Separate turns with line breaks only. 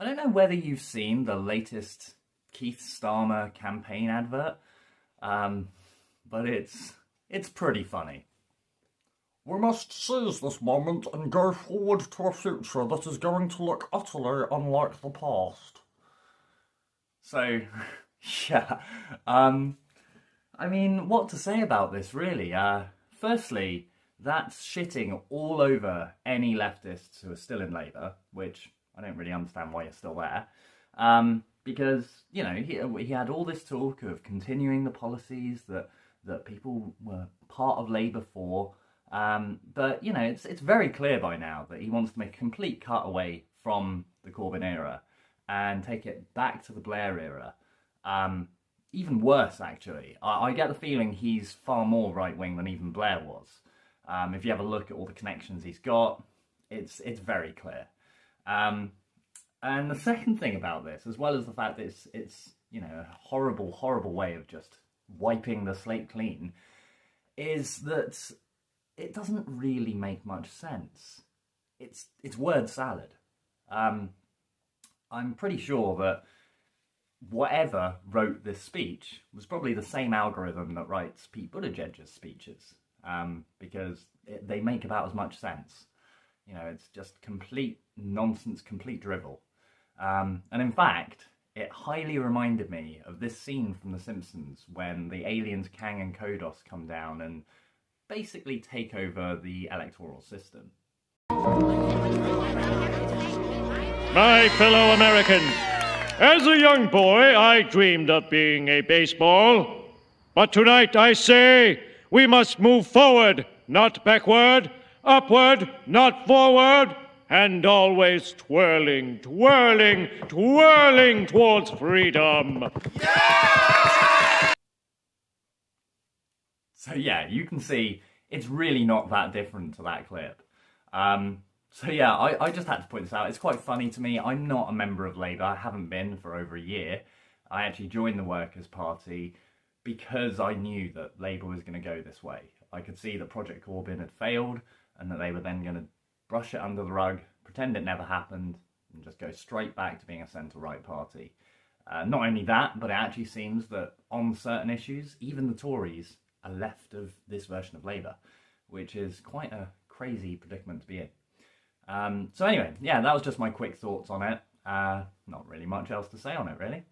I don't know whether you've seen the latest Keith Starmer campaign advert, but it's pretty funny. We must seize this moment and go forward to a future that is going to look utterly unlike the past. So, yeah, I mean, what to say about this, really? Firstly, that's shitting all over any leftists who are still in Labour, which I don't really understand why you're still there. Because, you know, he had all this talk of continuing the policies that people were part of Labour for. But, you know, it's very clear by now that he wants to make a complete cut away from the Corbyn era and take it back to the Blair era. Even worse, actually. I get the feeling he's far more right-wing than even Blair was. If you have a look at all the connections he's got, it's very clear. And the second thing about this, as well as the fact that it's you know, a horrible, horrible way of just wiping the slate clean, is that it doesn't really make much sense. It's word salad. I'm pretty sure that whatever wrote this speech was probably the same algorithm that writes Pete Buttigieg's speeches, because they make about as much sense. You know, it's just complete nonsense, complete drivel. And in fact, it highly reminded me of this scene from The Simpsons when the aliens Kang and Kodos come down and basically take over the electoral system.
My fellow Americans, as a young boy, I dreamed of being a baseball. But tonight I say we must move forward, not backward, upward, not forward, and always twirling, twirling, twirling towards freedom.
Yeah! So yeah, you can see it's really not that different to that clip. So yeah, I just had to point this out. It's quite funny to me. I'm not a member of Labour. I haven't been for over a year. I actually joined the Workers' Party because I knew that Labour was going to go this way. I could see that Project Corbyn had failed and that they were then going to brush it under the rug, pretend it never happened, and just go straight back to being a centre-right party. Not only that, but it actually seems that on certain issues, even the Tories are left of this version of Labour, which is quite a crazy predicament to be in. So anyway, yeah, that was just my quick thoughts on it. Not really much else to say on it, really.